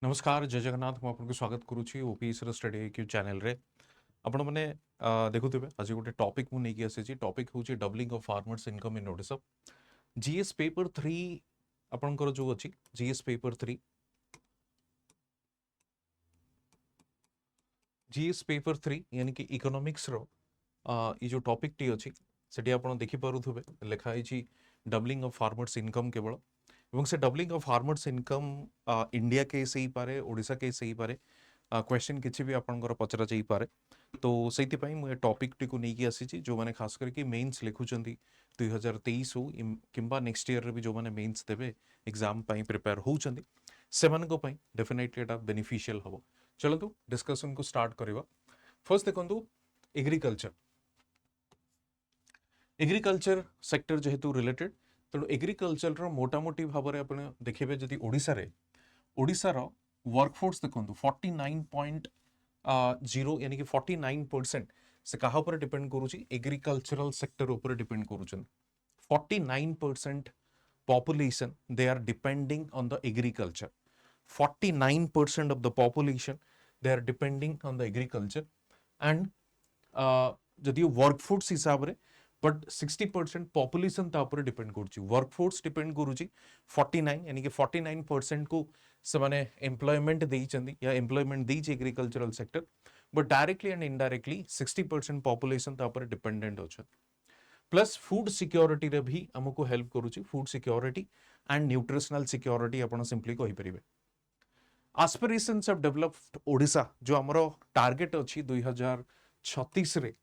नमस्कार जय जगन्नाथ मुझे स्वागत करुच्ची ओपीएस स्टडी क्यू चैनल रे आपण मैंने देखुवे आज गोटे टॉपिक मु नहीं आसी टॉपिक हूँ doubling of farmers income in Odisha GS paper 3 आपणकर जो अच्छी जीएस पेपर 3 जीएस पेपर 3 यानी कि इकोनॉमिक्स रो ये जो टॉपिक टी अच्छी सेठी आपण देखि पारुथुबे लिखाई डबलिंग ऑफ फार्मर्स इनकम केवल এবং ସେ doubling of farmers income India case ହେଇପାରେ ଓଡ଼ିଶା କେସ୍ ହେଇପାରେ କ୍ୱେଶ୍ଚନ୍ କିଛି ବି ଆପଣଙ୍କର ପଚରା ଯାଇପାରେ ତ ସେଇଥିପାଇଁ ମୁଁ ଏ ଟପିକ୍ଟିକୁ ନେଇକି ଆସିଛି ଯେଉଁମାନେ ଖାସ କରିକି ମେନ୍ସ ଲେଖୁଛନ୍ତି 2023 ହଉ କିମ୍ବା ନେକ୍ସଟ ଇୟରରେ ବି ଯେଉଁମାନେ ମେନ୍ସ ଦେବେ ଏକ୍ଜାମ୍ ପାଇଁ ପ୍ରିପେୟାର ହେଉଛନ୍ତି ସେମାନଙ୍କ ପାଇଁ ଡେଫିନେଟଲି ଏଇଟା ବେନିଫିସିଆଲ ହେବ। ଚଲନ୍ତୁ ଡିସ୍କସନକୁ ଷ୍ଟାର୍ଟ କରିବା। ଫର୍ଷ୍ଟ ଦେଖନ୍ତୁ ଏଗ୍ରିକଲଚର ସେକ୍ଟର ଯେହେତୁ ରିଲେଟେଡ୍ तेणु एग्रीकल्चर मोटामोटी भाव में आप देखिए जदि ओडिशार वर्कफोर्स देखो 49.0 यानी कि 49% से कहा पर डिपेंड करुच्ची एग्रीकल्चरल सेक्टर ऊपर डिपेंड करुछन 49% population they are depending on the agriculture 49% of the population they are depending on the agriculture and जदि वर्कफोर्स हिसाब से बट 60% पॉपुलेशन तापर डिपेंड करुच्ची वर्कफोर्स डिपेंड करुच्ची 49 यानी कि 49% को से एम्प्लॉयमेंट देइचंदी या एम्प्लॉयमेंट देइची agricultural sector but directly and indirectly 60% population तापर डिपेंडेंट अच्छा प्लस फूड सिक्योरिटी रे भी हमको हेल्प करुच्ची food security and nutritional security आपण सिंपली कहि परिबे। एस्पिरेशंस ऑफ डेवलप्ड ओडिशा जो हमरो टारगेट अछि 2036 रे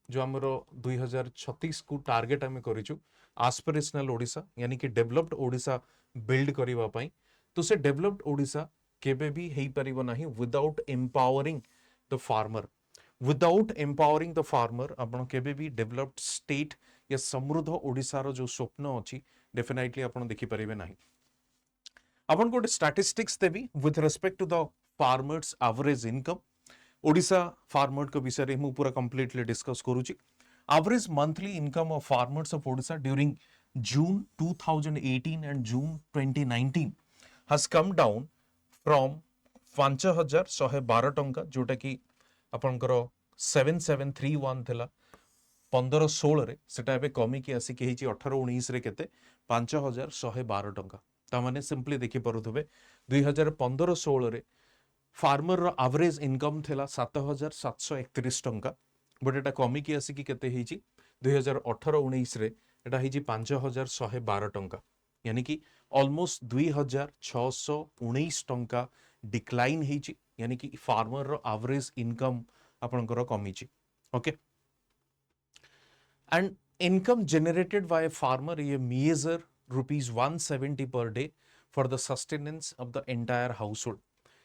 जो आमर 2036 को टार्गेट आम करूँ एस्पिरेशनल ओडिशा यानी कि डेवलप्ड ओडिशा बिल्ड करने तो से डेवलप्ड ओडिशा केबे भी हो पारिबो नाही विदाउट एम्पावरिंग द फार्मर आपण केबे भी डेवलप्ड स्टेट या समृद्ध ओडिशार जो स्वप्न अच्छी डेफिनेटली आपण देखि परिबे नाही। आपण गोटे स्टैटिस्टिक्स देबी with respect to the farmers average income Odisha farmer को विषय में पूरा कंप्लीटली डिस्कस करूची। Average monthly income of farmers of Odisha during June 2018 and June 2019 has come down from 5112 टंका जोटा कि आपनकर 7731 थिला 15-16 रे सेटा एबे कमी की आसी के 18-19 रे केते 5112 टंका ता माने सिंपली देखि परुथबे 2015-16 रे फार्मर रो एवरेज इनकम थिला 7731 टंका बट एटा कमी की आसी की केते हेची 2018-19 रे एटा हेची 5112 टंका यानी कि ऑलमोस्ट 2619 टंका डिक्लाइन हेची यानी कि फार्मर रो एवरेज इनकम आपनकर कमीची। Okay and income generated by a farmer ये major ₹170 per day for the sustenance of the entire household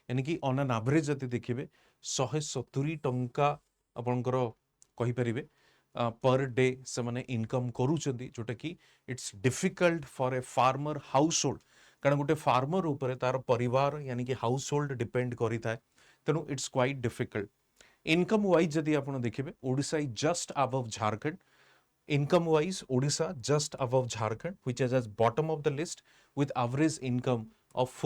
यानी कि ऑन एन एवरेज जति देखिए 170 टंका आपनकर कहि परिबे पर डे से माने इनकम करूचंदी जोटा कि it's difficult for a farmer house hold कारण गोटे फार्मर ऊपर तार परिवार यानी कि हाउस होल्ड डिपेंड करि थाए तेनु it's quite difficult. Income wise जदि आपण देखिबे Odisha is just above Jharkhand income wise Odisha just above Jharkhand which is as bottom of the list with average income of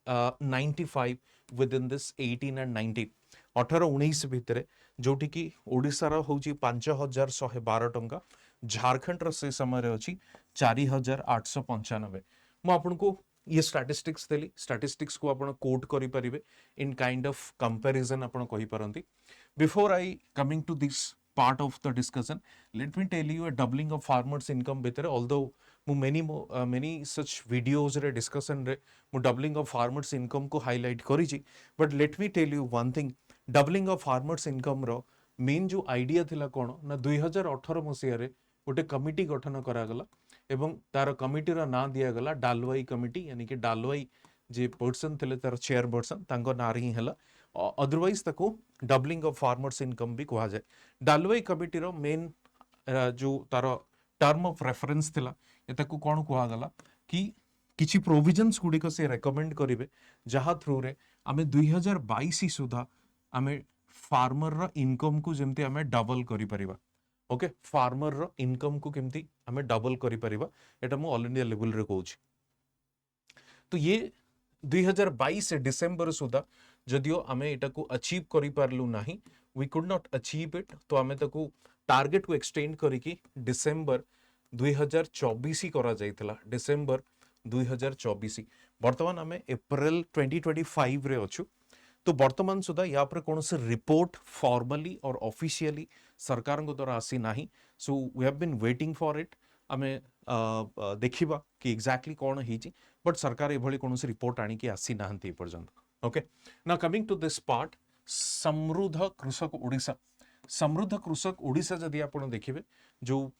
4095 within this 18 and 19 18-19 भितर जोटी कि ओडिशार होची 5112 टंका झारखंड रो से समय रे अछि 4895 मु आपन को ये स्टैटिस्टिक्स देली स्टैटिस्टिक्स को आपण कोट करि परिबे इन काइंड ऑफ कंपैरिजन आपण कहि परंती। Before I coming to this part of the discussion let me tell you a doubling of farmers income better although mu many such videos re discussion re mu doubling of farmers income को highlight करिछि but let me tell you one thing doubling of farmers income रो main जो idea थिला कोन ना 2018 मसिया रे गोटे committee गठन करा गला एवं तार कमिटी रो नाम दिया गला डालवाई कमिटी यानी कि डालवाई जे पर्सन थिले तार चेयरपर्सन तांको नारी हला अदरवाइज ताको डबलिंग ऑफ फार्मर्स इनकम भी कहा जाए। डालवाई कमिटी रो मेन जो तार टर्म ऑफ रेफरेंस थिला एताको कोन कहा गला कि किछि प्रोविजंस गुडी को से रेकमेंड करिवे जहा थ्रू रे आमे 2022 सुधा आमे फार्मर रो इनकम को जेमते आमे डबल करि परिबा। ओके फार्मर रो इनकम को केमती आमे डबल करि परिबा एटा मु ऑल इंडिया लेवल रे कहूछि। तो ये 2022 डिसेंबर सुधा जदियो आमे एटा को अचीव करि पारलु नाही, we could not achieve it, तो आमे ताको टार्गेट को एक्सटेंड करिकी डिसेंबर 2024 करा जाइतला, डिसेंबर 2024। वर्तमान आमे अप्रैल 2025 रे अछु। तो वर्तमान सुधा या पर कौन से रिपोर्ट फॉर्मली और ऑफिशियली सरकार को द्वारा आसी नाही, so we have been waiting for it. आमे देखिबा कि एग्जैक्टली कौन हिची, बट सरकार एभली कौन से रिपोर्ट आनी कि आसी नाहंती पर्यंत। Okay, now coming to this part, Samruddha Krushak Odisha. समृद्ध कृषक ओडिशा जदि आपण देखिबे जो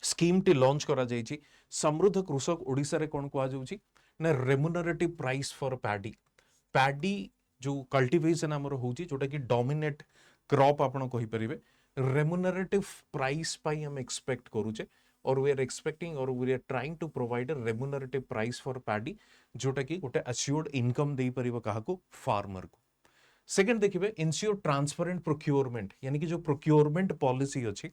स्कीम टी लॉन्च करा जायछि, समृद्ध कृषक ओडिशा रे कोन कुआ जाउछि ना remunerative price for paddy. Paddy जो कल्टिवेशन हमर होउछि जोटा कि डोमिनेट क्रॉप आपण कहि परिबे, रेम्युनरेटिव प्राइस पाई हम एक्सपेक्ट करूचे, और वी आर एक्सपेक्टिंग और we are trying to provide a remunerative price for paddy जोटा कि गोटे अश्योर्ड इनकम देई परिबो काहाको, फार्मर को। सेकंड देखिए, इंश्योर ट्रांसपेरेंट प्रोक्योरमेंट, यानी कि जो प्रोक्योरमेंट पॉलिसी अच्छी,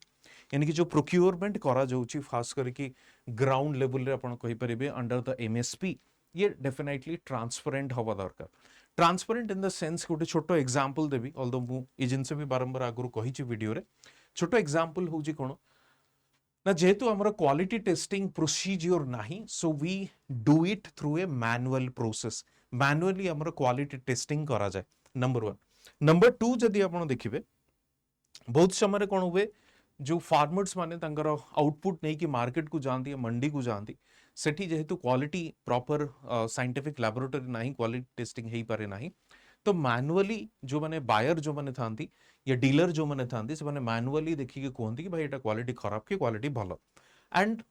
यानी कि जो प्रोक्योरमेंट करा जाउछि खास करके ग्राउंड लेवल रे आपण कहि परिबे अंडर द एमएसपी, ये डेफिनेटली ट्रांसपेरेंट हवा दरकार। ट्रांसपेरेंट इन द सेंस गोटे छोटो एग्जांपल देबी, ऑल्दो मु ई जिंस भी बारंबार आगु कहिछि वीडियो रे। छोटो एग्जांपल होउछि कोन ना, जेहेतु हमर क्वालिटी टेस्टिंग प्रोसीजर नाही, so we do it through a manual process. Manually हमर क्वालिटी टेस्टिंग करा जाए, नंबर 1। नंबर 2 जदि आपण देखिबे, बहुत समय कौन हुए जो फार्मर्स माने तांकर आउटपुट नहीं कि मार्केट को जानती या मंडी को जानती, सेठी जेहेतु क्वालिटी प्रॉपर साइंटिफिक लैबोरेटरी नहीं, क्वालिटी टेस्टिंग हेई पारे नहीं, तो मैनुअली जो माने बायर जो माने थांती या डीलर जो माने थांती से माने मैनुअली देखिके कहती कि भाई एटा क्वालिटी खराब कि क्वालिटी भलो। And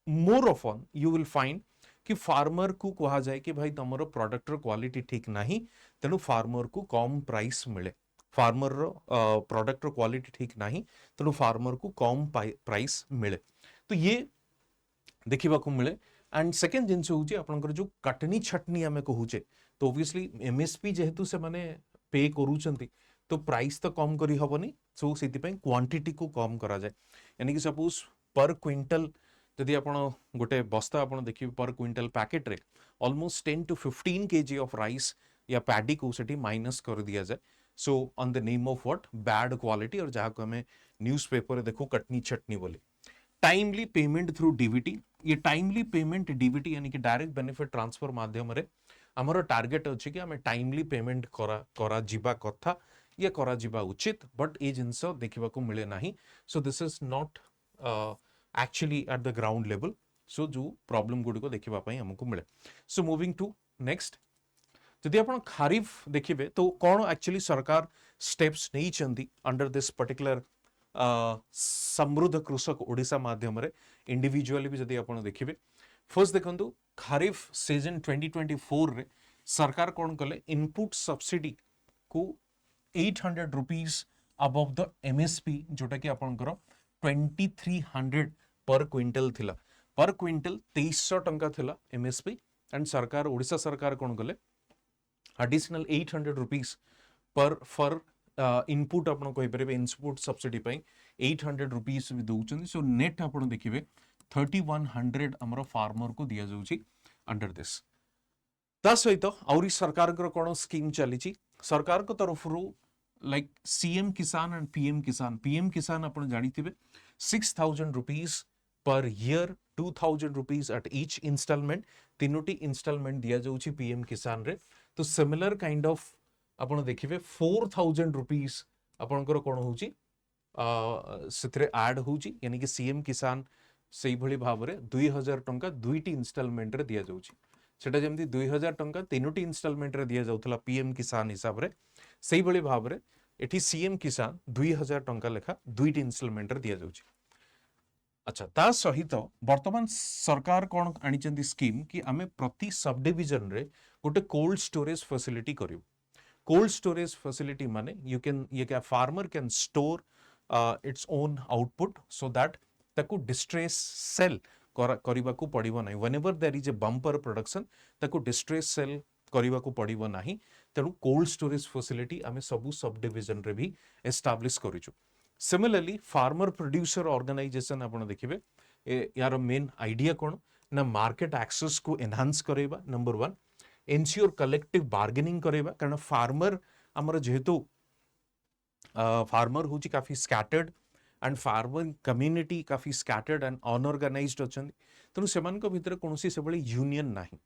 more often you will find कि फार्मर को कहा जाए कि भाई तुमरो प्रोडक्टर क्वालिटी ठीक नहीं, तेणु फार्मर को कम प्राइस मिले। फार्मर प्रोडक्टर क्वालिटी ठीक नहीं, तेणु फार्मर को कम प्राइस मिले, तो ये देखा मिले। एंड सेकेंड जिनस हूँ आपंकर जो कटनी छटनी आम कहूचे, तो ओबियसली एमएसपी जेहेतु से माने पे करूचंती, तो प्राइस तो कम करी हबनी, सो सेतिपई क्वांटिटी को कम करा जाए। यानी कि सपोज पर क्विंटल जदि आपण गोटे बस्ता आपण देखिए पर क्विंटल पैकेट रे almost 10 to 15 kg of rice या पैडी को सेठी माइनस कर दिया जाए, so on the name of what, bad quality, और जहाँ को हमें न्यूज़पेपर देखो कटनी छटनी बोली। टाइमली पेमेंट थ्रू डीबीटी, ये टाइमली पेमेंट डीबीटी यानी कि डायरेक्ट बेनिफिट ट्रांसफर माध्यम रे हमर टार्गेट अछि कि हमें टाइमली पेमेंट करा जिबा कथा या करा जिबा उचित, बट ए जिंस देखिबा को मिले नाही, so this is not actually at the ground level, so जो प्रॉब्लम गुडी को देखिबा पई हमको मिले। सो मूविंग टू नेक्स्ट, जदि आपण खरीफ देखिबे तो कौन एक्चुअली सरकार स्टेप्स नहीं चंदी अंडर दिस पर्टिकुलर समृद्ध कृषक ओडिशा माध्यम रे इंडिविजुअली भी जदि आपण देखिबे। फर्स्ट देखंतु खरीफ सीजन 2024 रे सरकार कौन कले, इनपुट सब्सिडी को 800 रुपीस अबव द एमएसपी, जोटा कि आपनकर 2300 पर क्विंटल थिला, पर क्विंटल 2300 टंका थिला एमएसपी। एंड सरकार ओडिशा सरकार कौन कले एडिशनल 800 रुपीस पर इनपुट आपण कहि परिबे, इनपुट सब्सिडी पई 800 रुपीस भी दउचंदी। सो नेट आपण देखिबे 3100 हमर फार्मर को दिया जाउची अंडर दिस। ता सहित आउरी सरकार को कोन स्कीम चलीची सरकार को तरफ रु, like CM Kisan and PM Kisan. PM Kisan आपण जानिथिबे 6000 rupees per year, 2000 rupees at each instalment, तीनोटी इंस्टॉलमेंट दिया जाउची पीएम किसान रे। तो सिमिलर काइंड ऑफ आपण देखिबे 4000 रुपीस आपणकर कोन होउची सेथरे ऐड होउची, यानी कि सीएम किसान सेही भली भाव रे 2000 टंका दुईटी इंस्टॉलमेंट रे दिया जाउची। सेटा जेमती 2000 टंका तीनोटी इंस्टॉलमेंट रे दिया जाउथला पीएम किसान हिसाब रे, सेही भली भाव रे एठी सीएम किसान 2000 टंका लेखा दुईटी इंस्टॉलमेंट रे दिया जाउची। अच्छा, ता सहित वर्तमान सरकार कौन आनी स्कीम कि आमे प्रति सब डिविजन रे गोटे कोल्ड स्टोरेज फैसिलिटी करियो। कोल्ड स्टोरेज फैसिलिटी माने यू कैन, ये क्या farmer can store its own output so that ताकू डिस्ट्रेस सेल करबा को पड़िबो नाही। Whenever there is a bumper production ताकू डिस्ट्रेस सेल करबा को पड़िबो नाही, तेणु कोल्ड स्टोरेज फैसिलिटी आमे सबु सब डिविजन रे भी एस्टाब्लिश करिछु। सिमिलरली फार्मर प्रोड्यूसर ऑर्गेनाइजेशन आपण देखिबे, यार मेन आइडिया कोन ना, मार्केट एक्सेस को एनहांस करेबा नंबर 1, एनश्योर कलेक्टिव बार्गेनिंग करेबा कारण फार्मर हमर जेहेतु फार्मर हूँ काफी स्कैटर्ड एंड फार्मर कम्युनिटी काफी स्कैटर्ड एंड अनऑर्गेनाइज्ड अछंती तेणु सेमानक भितर कोनोसी से बळे यूनियन नाही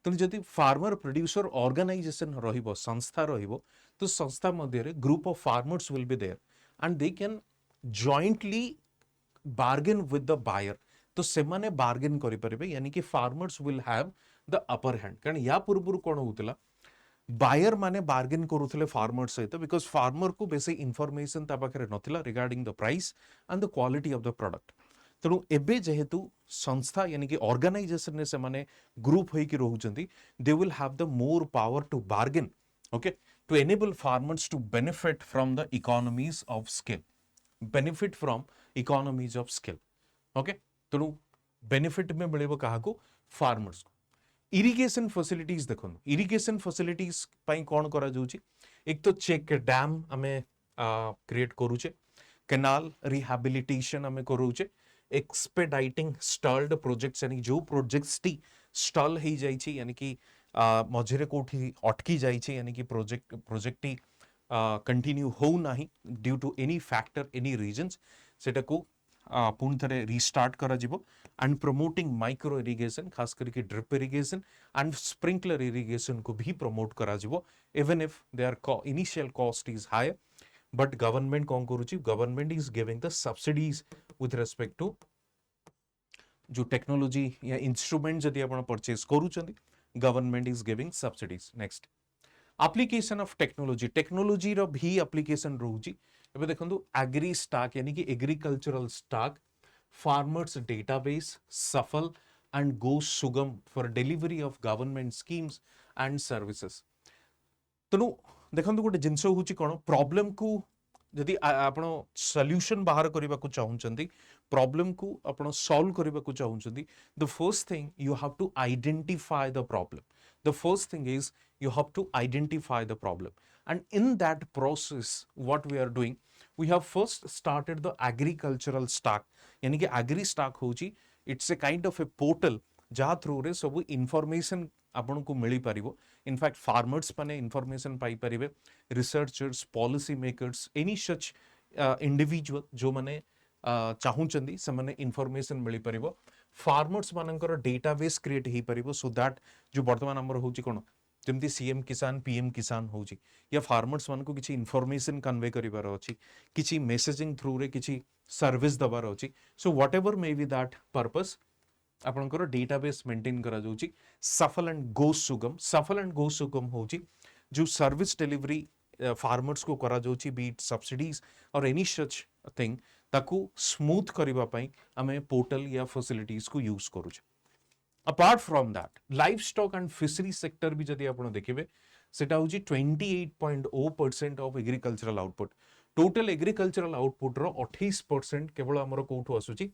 तेणु जदि फार्मर प्रोड्यूसर ऑर्गेनाइजेशन रहिबो संस्था रहिबो तो संस्था मध्य group of farmers will be there and they can jointly bargain with the buyer तो सेमाने बार्गेन करि परिबे यानी कि farmers will have the upper hand कारण या पूर्व कोण होतला बायर माने बार्गेन करूथले फार्मर सहित बिकॉज फार्मर को बेसी इनफॉरमेशन ता पाखरे नथिला regarding the price and the quality of the product तेणु एबे जेहेतु संस्था यानी कि ऑर्गेनाइजेशन ने से माने ग्रुप होई कि रहउचंती they will have the more power to bargain okay to enable farmers to benefit from the economies of scale benefit from economies of scale okay तेणु बेनिफिट में मिलेबो काहाको फार्मर्स इरिगेशन फैसिलिटीज देखो इरिगेशन फैसिलिटीज पाई कौन करा जाउची एक तो चेक डैम हमें क्रिएट करूचे केनाल रिहैबिलिटेशन हमें करूचे एक्सपेडाइटिंग स्टॉल्ड प्रोजेक्ट्स यानी जो प्रोजेक्ट्स टी स्टॉल ही जाइछि यानी कि मझिरे कोठी अटकी जाइछि यानी कि प्रोजेक्ट टी कंटिन्यू हो नाही due to any factor any reasons सेटा को पुणी थे रिस्टार्ट करा जिवो एंड प्रमोटिंग माइक्रो इरिगेशन खास करके drip irrigation and sprinkler irrigation को भी प्रमोट करा जिवो even if their initial cost is higher but government कौन करूची government is giving the subsidies with respect to जो टेक्नोलॉजी या इंस्ट्रूमेंट जदि आपण परचेज करूचंदी government is giving subsidies next application of technology रो भी एप्लीकेशन रहउची एबे देखंतु एग्री स्टॉक यानी कि agricultural stack farmers database Safal and Go Sugam for delivery of government schemes and services तेणु देखंतु गोटे जिनस होची कोन प्रॉब्लम को जदि आपण सॉल्यूशन बाहर करबा को चाहुचंती प्रॉब्लम को आपण सॉल्व करबा को चाहुचंती the first thing you have to identify the problem the first thing is you have to identify the problem and in that process what we are doing we have first started the agricultural stock यानी कि agri stock होची it's a kind of a portal जहा through रे सब information आपन को मिली पारिबो इनफैक्ट फार्मर्स माने इंफॉर्मेशन पाई परिबे researchers policy makers any such individual जो माने चाहुचंदी से माने इंफॉर्मेशन मिली परिबो फार्मर्स मानकर डेटाबेस क्रिएट ही परिबो सो दैट जो वर्तमान हमर होची कोन जेमती सीएम किसान पीएम किसान होची या फार्मर्स मान को किछि इंफॉर्मेशन कन्वे करिवार अछि किछि मेसेजिंग थ्रू रे किछि सर्विस दबार अछि so whatever may be that purpose आपनकर डेटाबेस मेंटेन करा जाउची सफल एंड गो सुगम होची जो सर्विस डिलीवरी फार्मर्स को करा जाउची बीट सब्सिडीज और एनी सच थिंग ताकू स्मूथ करिबा पई हमें पोर्टल या फैसिलिटीज को यूज करूचे apart from that life stock and fishery sector भी जदि आपण देखिबे सेटा होची 28.0% of agricultural output total agricultural output रो 28% केवल हमर कोठो आसुची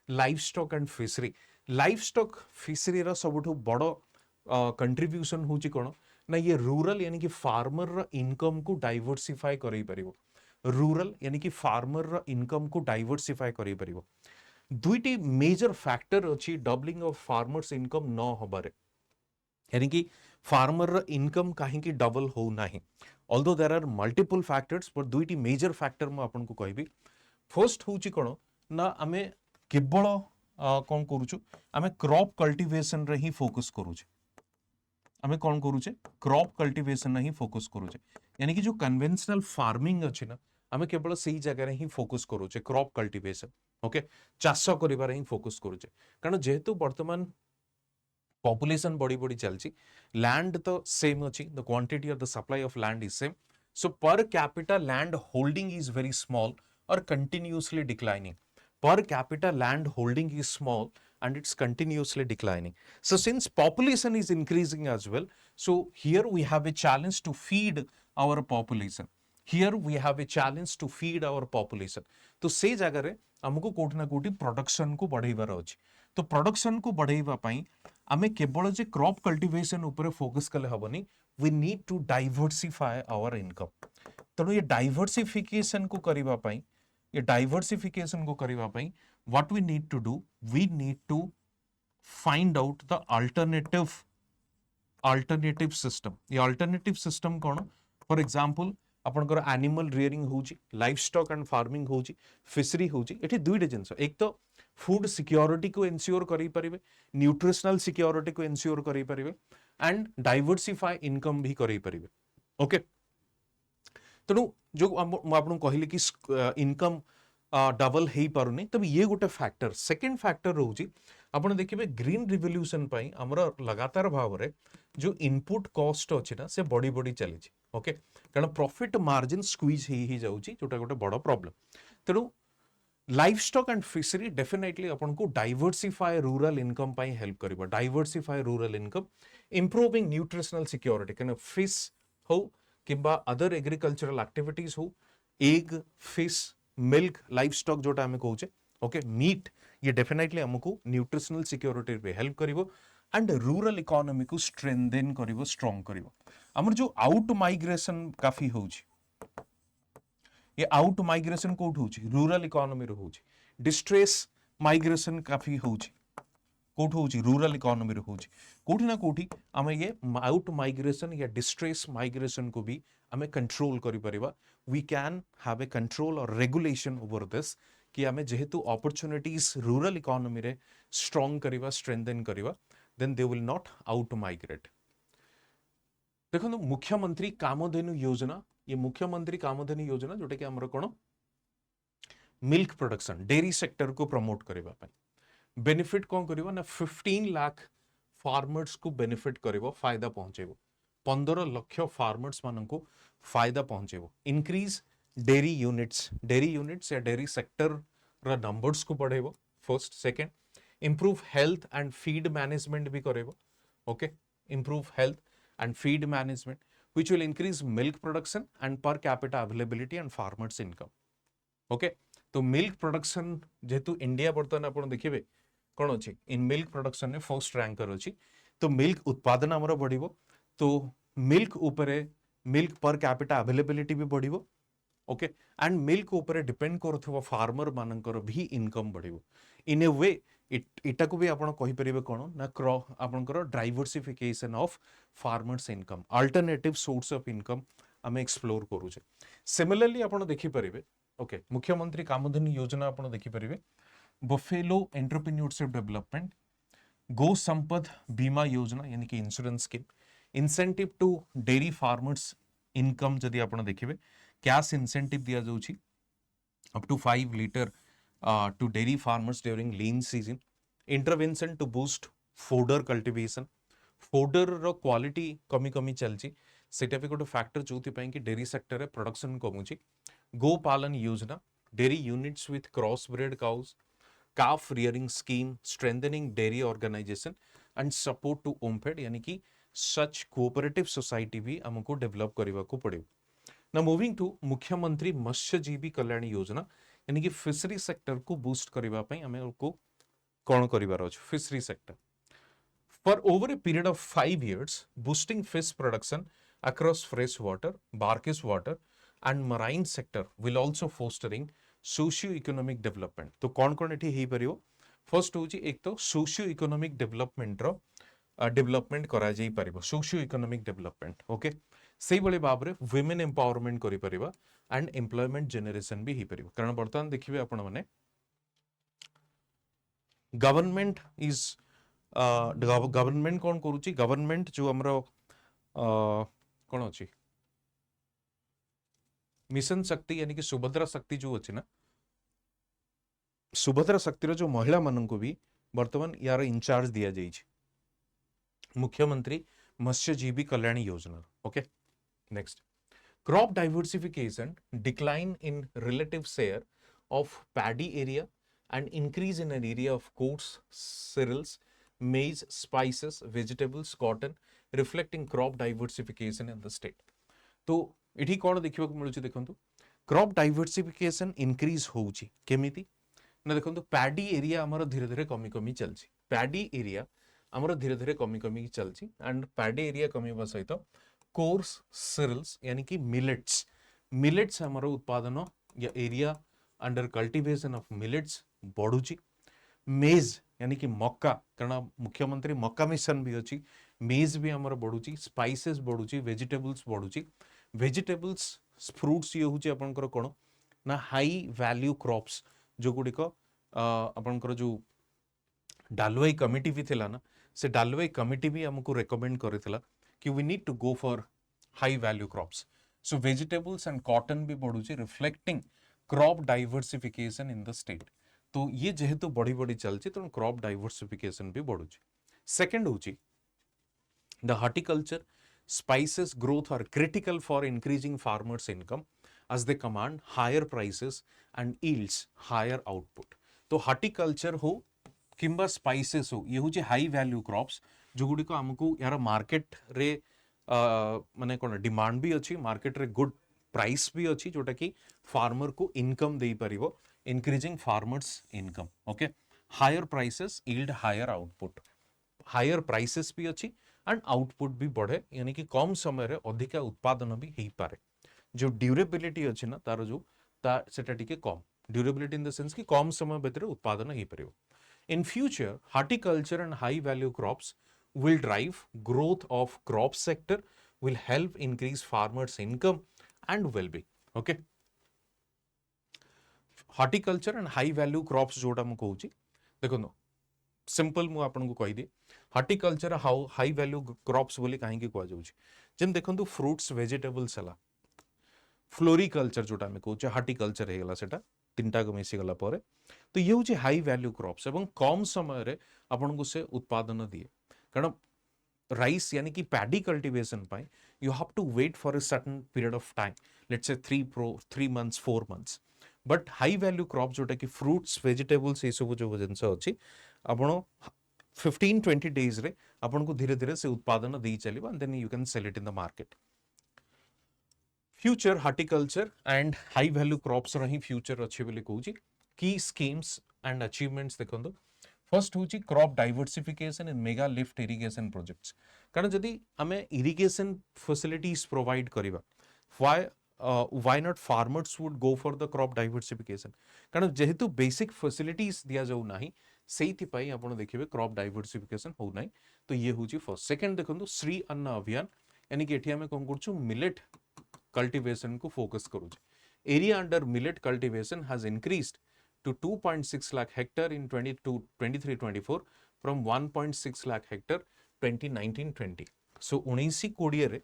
लाइफ स्टॉक एंड फिशरी रो सबठो बड़ो कंट्रीब्यूशन होची कोन ना ये रूरल यानी कि फार्मर रो इनकम को डाइवर्सिफाई करई परिबो रूरल यानी कि फार्मर रो इनकम को डाइवर्सिफाई करई परिबो दुईटी मेजर फैक्टर अच्छी डबलिंग ऑफ फार्मर्स इनकम न होबारे यानी कि फार्मर रो इनकम काहे कि डबल हो नाही although there are multiple factors पर दुईटी मेजर फैक्टर म आपन को कहबी फर्स्ट होची कोन ना हमें केवल कोन करूछु हमें क्रॉप कल्टीवेशन रे ही फोकस करूछु हमें कोन करूचे क्रॉप कल्टीवेशन रे ही फोकस करूचे यानी कि जो कन्वेंशनल फार्मिंग अछि ना हमें केवल सही जगह रे ही फोकस करूचे क्रॉप कल्टीवेशन ओके चाष करिबार ही फोकस करूचे कारण जेहेतु वर्तमान पॉपुलेशन बड़ी बड़ी चलची लैंड तो सेम अछि द क्वांटिटी और the supply of land is same so per capita land holding is very small और continuously declining per capita land holding is small and it's continuously declining. So since population is increasing as well, so here we have a challenge to feed our population. Here we have a challenge to feed our population. तो से जगह रे हमको कोठी ना कोठी production को बढ़ाइबार अछि तो प्रोडक्शन को बढ़ाइबा पई हमें केवल जे क्रॉप कल्टीवेशन ऊपर फोकस कले हबनी we need to diversify our income तेणु ये डाइवर्सिफिकेशन को करिबा पई ये डाइवर्सिफिकेशन को करिबा पई what we need to do we need to find out the alternative alternative system ये अल्टरनेटिव सिस्टम कौन फॉर एग्जांपल आपनकर एनिमल रियरिंग होची लाइफ स्टॉक एंड फार्मिंग होची फिशरी होची एठी दुईटे जिंस एक तो फूड सिक्योरिटी को एनश्योर करि परिबे न्यूट्रिशनल सिक्योरिटी को एनश्योर करि परिबे एंड डाइवर्सिफाई इनकम भी करि परिबे ओके तेणु जो आपन कहले कि इनकम डबल हो पारुनी तब ये गोटे फैक्टर सेकंड फैक्टर रोची आपण देखिए ग्रीन रिवोल्यूशन पाई हमर लगातार भाव में जो इनपुट कॉस्ट अच्छी ना से बढ़ी बढ़ी चली ओके कारण प्रॉफिट मार्जिन स्क्वीज ही जाउची जोटा गोटे बड़ प्रॉब्लम तेणु life stock and fishery definitely आपन को डाइवर्सिफाई रूरल इनकम पाई हेल्प करिबो diversify rural income improving nutritional security कारण फिश हो किंबा अदर एग्रीकल्चरल एक्टिविटीज हो egg fish milk life stock जोटा हमें कहूचे ओके मीट ये डेफिनेटली हमको न्यूट्रिशनल सिक्योरिटी पे हेल्प करिवो एंड रूरल इकोनॉमी को स्ट्रेंथन करिवो स्ट्रांग करिवो हमर जो आउट माइग्रेशन काफी होची ये आउट माइग्रेशन कोठ होची रूरल इकोनॉमी रो होची डिस्ट्रेस माइग्रेशन काफी होची कोठ होची रूरल इकोनॉमी रो होची कोठी ना कोठी हमें ये आउट माइग्रेशन या डिस्ट्रेस माइग्रेशन को भी हमें कंट्रोल करि परिबा we can have a control और रेगुलेशन ओवर दिस कि हमें जेहेतु अपॉर्चुनिटीज रूरल इकोनॉमी रे स्ट्रांग करिबा स्ट्रेंथन करिबा then they will not out migrate देखो मुख्यमंत्री कामधेनु योजना ये मुख्यमंत्री कामधेनु योजना जोटा कि हमर कोन मिल्क प्रोडक्शन डेयरी सेक्टर को प्रमोट करिबा पई बेनिफिट कौन करिबा ना 15 लाख फार्मर्स को बेनिफिट करिबो फायदा पहुंचेबो 15 लाख फार्मर्स मान को फायदा पहुंचेबो इंक्रीज डेयरी यूनिट्स या डेयरी सेक्टर रा नंबर्स को बढ़ेबो first second improve health and feed management भी करेबो okay improve health and feed management which will increase milk production and per capita availability and farmers income okay तो milk production जेहेतु India बर्तमान आपण देखिबे कोन अछि इन मिल्क प्रोडक्शन ने first ranker अछि तो मिल्क उत्पादन हमर बढ़िबो तो मिल्क ऊपरे मिल्क पर कैपिटा अवेलेबिलिटी भी बढ़िबो ओके एंड मिल्क ऊपरे डिपेंड करथबो फार्मर मानकर भी इनकम बढ़िबो इन ए वे इटा को भी आपण कहि परिबे कोन ना आपनकर diversification of farmers income alternative source of income हमें एक्सप्लोर करूचे सिमिलरली आपण देखि परिबे ओके मुख्यमंत्री कामधेनु योजना आपण देखि परिबे buffalo entrepreneurship development Go Sampad Bima Yojana यानी कि insurance scheme incentive to dairy farmers income जदि आपण देखिबे कैश इंसेंटिव दिया जाउची up to 5 litre to dairy farmers during lean season intervention to boost fodder cultivation fodder row quality कमी कमी चलची सेटा भी गोटे फैक्टर जोथि पई कि डेयरी सेक्टर रे प्रोडक्शन कमुची Go Palan Yojana dairy units with cross bred cows calf rearing scheme strengthening dairy organisation and support to OMFED यानी कि सच कोऑपरेटिव सोसाइटी भी हमको डेवलप करबा को पड़े ना मूविंग टू मुख्यमंत्री मत्स्यजीवी कल्याण योजना यानी कि फिशरी सेक्टर को बूस्ट करबा पई हमें को कोन करिवार अछि fishery sector for over a period of 5 years boosting fish production across fresh water brackish water and marine sector will also fostering socio economic development तो कोन एठी हेई परियो फर्स्ट होची एक तो सोशियो इकोनॉमिक डेवलपमेंट रो डेवलपमेंट करा जाई परिबो सोशियो इकोनॉमिक डेवलपमेंट ओके सेही बळे बाबरे women empowerment करि परिबा एंड एम्प्लॉयमेंट जनरेशन भी ही परिबो कारण वर्तमान देखिबे आपण माने गवर्नमेंट इज गवर्नमेंट कोन करूची गवर्नमेंट जो हमरो कोन अछि मिशन शक्ति यानी कि सुभद्रा शक्ति जो अछि ना सुभद्रा शक्ति जो महिला मानन को भी वर्तमान यार इंचार्ज दिया जाई छै मुख्यमंत्री मत्स्यजीवी Kalyan Yojana okay next crop diversification decline in relative share of paddy area and increase in an area of coarse cereals maize spices vegetables cotton reflecting crop diversification in the state तो इठी कोन देखिबा को मिलुची देखंतु crop diversification increase होउची केमिति ना देखंतु paddy area हमर धीरे धीरे कमी कमी चलची पैडी एरिया हमर धीरे धीरे कमी कमी चलची एंड पैडी एरिया कमीबा सहित कोर्स सिरिल्स यानी कि मिलेट्स हमारा उत्पादन या area under cultivation of millets बढ़ुची मेज यानी कि मक्का कारण मुख्यमंत्री मक्का मिशन भी अच्छी मेज भी आमर बढ़ुची, स्पाइसेस बढ़ुची, वेजिटेबल्स बढ़ुची। वेजिटेबल्स फ्रुट्स ये हूँ आपंकर कौन ना हाई वैल्यू क्रॉप्स जो गुड़िक आपंकर जो डालुआई कमिटी भी थिला ना, से डालुआई कमिटी भी हमको रेकमेंड करथिला कि we need to go for high value crops. So vegetables and cotton भी बढ़ुची, reflecting crop diversification in the state. तो ये जेहेतु बढ़ी बढ़ी चलती तेणु क्रॉप डाइवर्सिफिकेशन भी बढ़ुची। सेकेंड होची the horticulture spices growth are critical for increasing farmers income as they command higher prices and yields higher output। तो हॉर्टिकल्चर हो किंबा स्पाइसेस हो ये हूँ हाई वैल्यू क्रॉप्स जो गुड़िक आमको यार मार्केट रे माने कौन डिमांड भी अच्छी, मार्केट रे गुड प्राइस भी अच्छी जोटा कि फार्मर को इनकम दे परिवो, increasing farmers income. Okay, higher prices yield higher output, higher prices भी अच्छी एंड आउटपुट भी बढ़े, यानी कि कम समय रे अधिका उत्पादन भी हो पारे। जो ड्यूरेबिलिटी अच्छी ना तार जो सेटा टिके कम, ड्यूरेबिलिटी इन द सेंस कि कम समय भितर उत्पादन हो पारे। In future horticulture and high value crops will drive growth of crop sector, will help increase farmers income and well-being। okay, horticulture and high value crops जोटा मु कहूची देखो सिंपल मु आपन को कहि दे horticulture how high value crops बोली काहे की कह जाउची। जेम देखंतु फ्रूट्स वेजिटेबल्स हला, फ्लोरिकल्चर जोटा में कहूचे हॉर्टिकल्चर हेगला सेटा तीनटा को मिसी गला परे, तो ये होची हाई वैल्यू क्रॉप्स एवं कम समय रे आपन को से उत्पादन दिए। कारण राइस यानी कि पैडी कल्टीवेशन पाए you have to wait for a certain period of time, let's say 3 months 4 months। But high value crop जोटा कि फ्रूट्स वेजिटेबल्स ये सब जो जिनस अच्छी आपण 15-20 days रे आपण को धीरे धीरे से उत्पादन दी चलिबा and then you can sell it in the market. Future horticulture and high value crops रही फ्यूचर अच्छे बोली कहूची। की स्कीम्स एंड अचीवमेंट्स देखंतु, फर्स्ट होची crop diversification in mega lift irrigation projects. कारण जदि आमे इरिगेशन फैसिलिटीज प्रोवाइड करिबा, why not farmers would go for the crop diversification. कारण जेहेतु बेसिक फैसिलिटीज दिया जाऊ नाही सेइथि पई आपण देखिबे क्रॉप डाइवर्सिफिकेशन हो नाही। तो ये होची फर्स्ट। सेकंड देखंतु श्री अन्न अभियान, यानी कि एठी आमे कोन करछु मिलेट कल्टीवेशन को फोकस करूँ। Area under millet cultivation has increased to 2.6 lakh hectare in 23-24 from 1.6 lakh hectare 2019-20। so 19-20 रे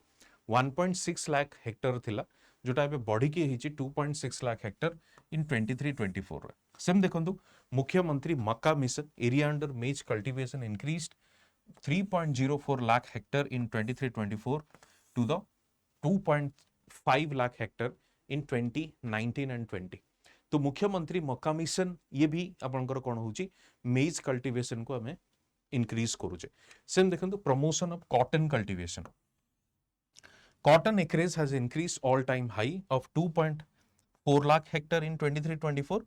1.6 lakh hectare थिला जोटा एबे बढ़ी के हिची 2.6 lakh hectare in 23-24 रे। सेम देखंतु मुख्यमंत्री मक्का मिशन एरिया अंडर मेज cultivation increased 3.04 lakh hectare in 23-24 to the 2.5 lakh hectare in 2019 and 20। तो मुख्यमंत्री मक्का मिशन ये भी आपनकर कोन होची मेज कल्टीवेशन को हमें इंक्रीज करूचे। सेम देखंतु promotion of cotton cultivation, cotton acreage has increased all time high of 2.4 lakh hectare in 23-24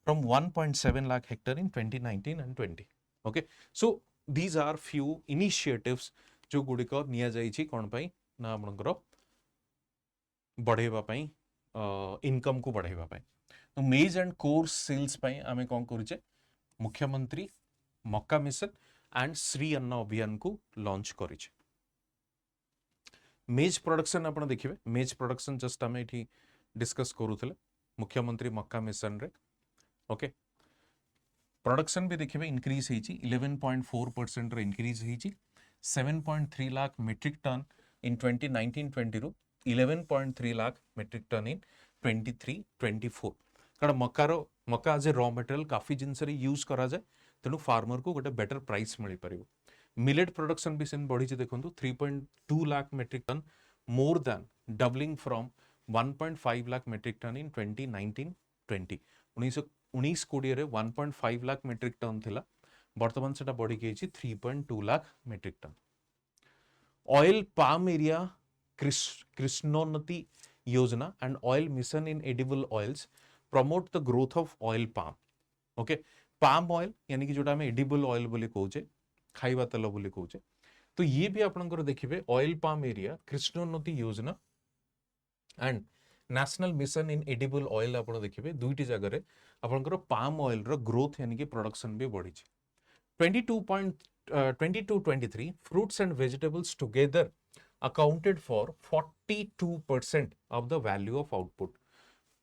from 1.7 lakh hectare in 2019 and 20। Okay, so these are few initiatives जो गुडिक निया जाईची कोन पई ना आपनकर बढ़ेबा पई, इनकम को बढ़ेबा पई। तो मेज एंड कोर्स सेल्स पाई आमे कौन करूचे मुख्यमंत्री मक्का मिशन एंड श्री अन्न अभियान को लॉन्च करिचे। मेज प्रोडक्शन आपण देखिबे, मेज प्रोडक्शन जस्ट आमे एठी डिस्कस करूथले मुख्यमंत्री मक्का मिशन रे। ओके, प्रोडक्शन भी देखिबे इंक्रीज हेची 11.4% रे इंक्रीज हेची 7.3 लाख मेट्रिक टन इन 2019-20 रो 11.3 लाख मेट्रिक टन इन 23-24। कारण मक्का एज ए रॉ मटेरियल काफी जिनस यूज करा जाए तेणु फार्मर को गोटे बेटर प्राइस मिल पार। मिलेट प्रोडक्शन भी सेम बढ़ी देखो 3.2 lakh metric tonne, more than doubling from 1.5 lakh metric tonne in 2019-20। 19-20 रे 1.5 लाख मेट्रिक टन थिला, वर्तमान सेटा बढ़ी गई 3.2 lakh metric tonne. Oil palm area Krishonnati Yojana and oil mission in edible oils promote the growth of oil palm. Okay, palm oil यानी कि जोटा हमें एडिबल ऑयल बोली कहूचे, खाइबा तेल बोली कहूचे। तो ये भी आपनकर देखिबे oil palm area Krishonnati Yojana and national mission in edible oil आपण देखिबे दुईटी जगह रे आपनकर पाम ऑयल रो ग्रोथ यानी कि प्रोडक्शन भी बढ़ी। 22-23 fruits and vegetables together accounted for 42% of the value of output.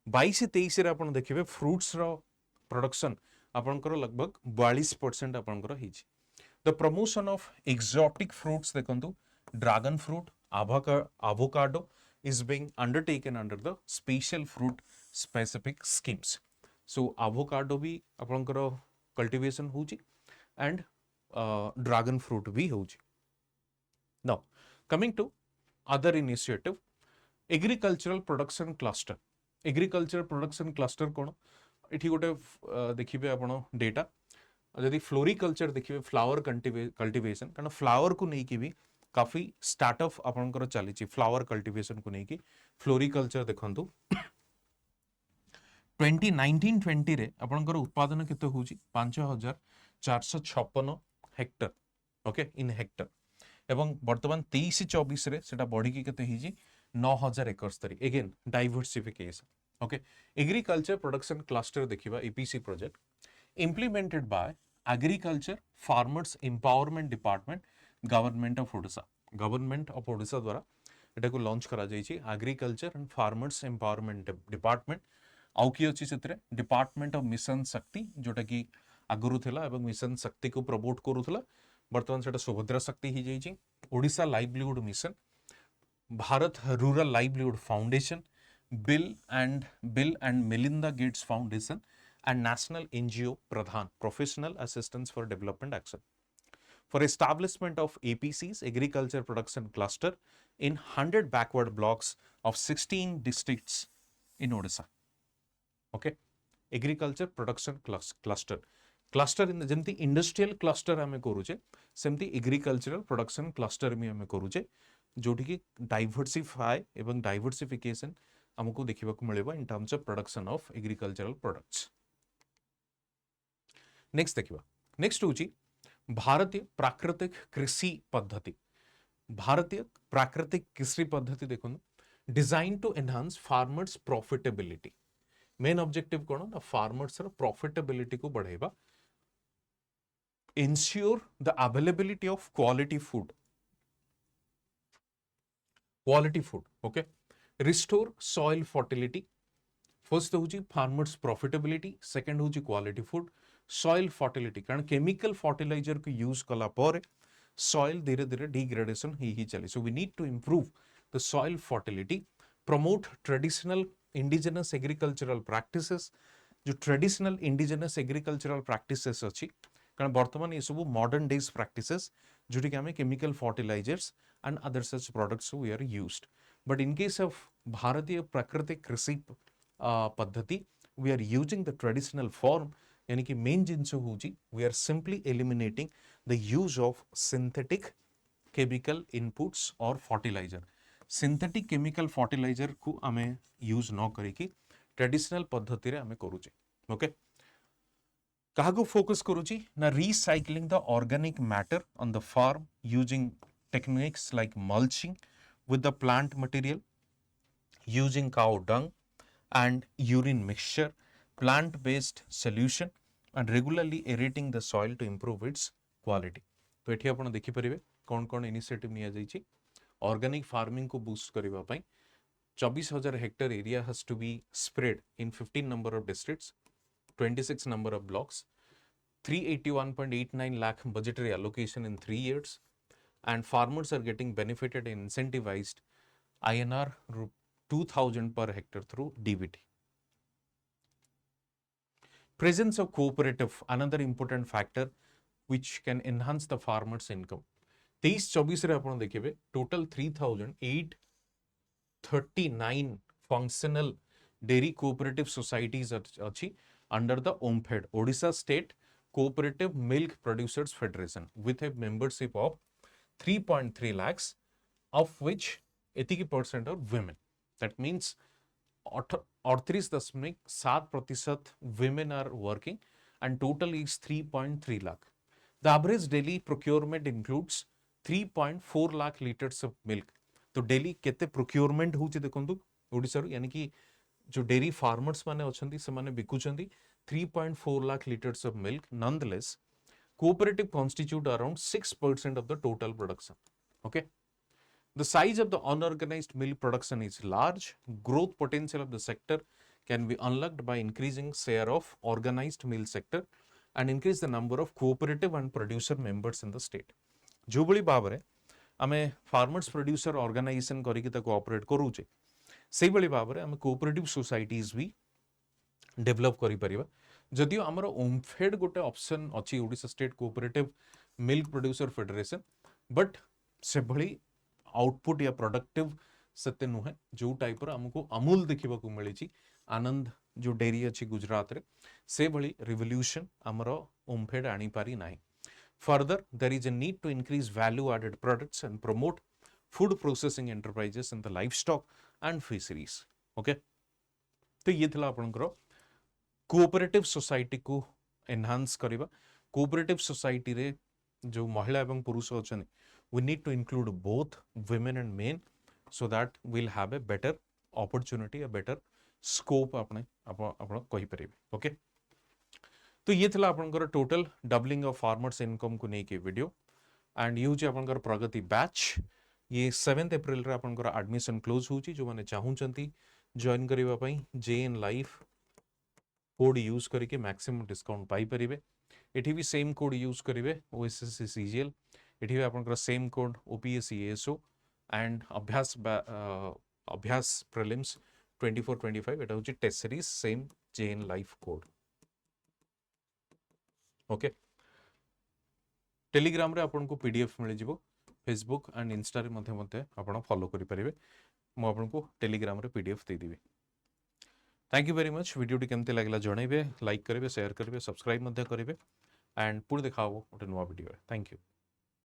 22-23 रे आपण देखिबे फ्रूट्स रो प्रोडक्शन आपनकर लगभग 42% आपनकर हिची. The promotion of exotic fruits देखंतु dragon fruit avocado is being undertaken under the special fruit specific schemes. So avocado भी आपनकर cultivation होची and dragon fruit भी होची. Now coming to other initiative, agricultural production cluster. Agriculture production cluster कोण एठी गोटे देखिबे आपण डेटा यदि फ्लोरिकल्चर देखिए फ्लावर कल्टिवेशन कारण फ्लावर को नहीं कि भी काफी स्टार्टअप आपनकर चली फ्लावर कल्टिवेशन को नहीं कि फ्लोरिकल्चर देखंतु 2019-20 रे आपनकर उत्पादन केते होची 5456 हेक्टर ओके इन हेक्टर एवं वर्तमान 23-24 रे सेटा बढ़ी के केते हिजी 9000 एकड़ तरी again diversification okay. Agriculture production cluster देखिबा APC project implemented by Agriculture Farmers Empowerment Department, Government of Odisha. Government of Odisha द्वारा एटा को लॉन्च करा जाइछि agriculture and farmers empowerment department आउ कि अछि सेतरे डिपार्टमेंट ऑफ मिशन शक्ति जोटा कि आगुरु थिला एवं मिशन शक्ति को प्रमोट करूथला वर्तमान सेटा सुभद्रा शक्ति ही जाइछि. Odisha livelihood mission, Bharat rural livelihood foundation, Bill and Melinda Gates foundation and National NGO Pradhan, Professional Assistance for Development Action, for establishment of APCs, Agriculture Production Cluster, in 100 backward blocks of 16 districts in Odisha. Okay, Agriculture Production Cluster. Cluster in जेमती industrial cluster आमे करूचे सेमती agricultural production cluster भी आमे करूचे जोठी कि diversify एवं diversification हमको देखिबा को मिलेबा in terms of production of agricultural products. Next देखिबा नेक्स्ट होची भारतीय प्राकृतिक कृषि पद्धति. भारतीय प्राकृतिक कृषि पद्धति देखो design to enhance farmers profitability. Main objective कोन ना फार्मर्स रो प्रॉफिटेबिलिटी को बढ़ाइबा, ensure the availability of quality food okay, restore soil fertility. First होची फार्मर्स प्रॉफिटेबिलिटी, सेकंड होची क्वालिटी फूड, सॉइल फर्टिलिटी कारण केमिकल फर्टिलाइजर को यूज कला पर सॉइल धीरे धीरे डिग्रेडेशन ही चले. So we need to improve the soil fertility, promote traditional indigenous agricultural practices. जो ट्रेडिशनल इंडिजिनस एग्रीकल्चरल प्रैक्टिसेस अच्छी कारण बर्तमान ये सब मॉडर्न डेज प्रैक्टिसेस जोटी आम chemical fertilisers and other such products we are used. But in case of भारतीय प्राकृतिक कृषि पद्धति we are using the traditional form, यानी कि मेन जिनस होची we are simply eliminating the use of synthetic chemical inputs और फर्टिलाइजर. सिंथेटिक केमिकल फर्टिलाइजर को आमे यूज न करिकी ट्रेडिशनल पद्धति रे आमे करूचे. ओके, कहा को फोकस करूची ना recycling the organic matter on the farm using techniques like mulching with the plant material, using cow dung and urine mixture, plant-based solution, and regularly aerating the soil to improve its quality. तो एठी आपण देखि परिबे कोन कोन initiative निया जाइछि organic farming को boost करबा पई. 24,000 hectare area has to be spread in 15 number of districts, 26 number of blocks, 381.89 lakh budgetary allocation in 3 years, and farmers are getting benefited and incentivized INR 2,000 per hectare through DBT. Presence of cooperative, another important factor which can enhance the farmers' income. 23-24 रे आपण देखिबे total 3,839 functional dairy cooperative societies अछि under the OMFED, Odisha State Cooperative Milk Producers Federation, with a membership of 3.3 lakhs, of which 80% are women. That means 38.7% women are working and total is 3.3 lakh. The average daily procurement includes 3.4 lakh liters of milk. तो daily केते procurement होची देखंतु ओडिसा यानी कि जो dairy farmers माने अछंती से माने बिकुचंती 3.4 lakh litres of milk. Nonetheless Cooperative constitute around 6% of the total production. Okay. The size of the unorganized milk production is large. Growth potential of the sector can be unlocked by increasing share of organized milk sector and increase the number of cooperative and producer members in the state. जो भली भाव में आमे farmers producer organisation करिक ताको operate करूचे सेही भली भाव में आमे कोऑपरेटिव सोसाइटीज भी डेवलप करि परिबा जदियो हमर ओमफेड गोटे ऑप्शन अछि Odisha state cooperative milk producer federation but से भली आउटपुट या प्रोडक्टिव सते नुहे जो टाइप रो हमको अमूल देखिबा को मिली छी आनंद जो डेयरी अछि गुजरात रे से भली रिवोल्यूशन हमर ओमफेड आनी पारी नाही. Further, there is a need to increase value-added products and promote food processing enterprises in the livestock and fisheries. Okay? तो ये थिला आपनकर कोऑपरेटिव सोसाइटी को एनहांस करिबा. कोऑपरेटिव सोसाइटी रे जो महिला एवं पुरुष अछन we need to include both women and men so that we'll have a better opportunity, a better scope अपने आपण कहि परिबे. Okay? तो ये थिला आपनकर total doubling of farmers income को नहीं के वीडियो एंड ये होची आपनकर प्रगति बैच. ये 7 अप्रैल रे आपनकर एडमिशन क्लोज होची जो माने चाहूचंती जॉइन करिवा पई जेएन लाइफ कोड यूज करके मैक्सिमम डिस्काउंट पाई परिबे. एठी भी सेम कोड यूज करिवे ओएसएससी सीजीएल. एठी भी आपनकर same code OPSC ASO and अभ्यास प्रीलिम्स 24-25 एटा होची test series same JN life code. Okay. Telegram रे आपन को पीडीएफ मिल जिवो. फेसबुक एंड इंस्टा रे मध्य आपन फॉलो करि परिबे. मो आपन को टेलीग्राम रे पीडीएफ दे दिबे. Thank you very much. Video टी केमते लागला जणाइबे, लाइक करिबे, शेयर करिबे, सब्सक्राइब मध्य करिबे एंड पुणी देखाबो ओटे नवा वीडियो. Thank you.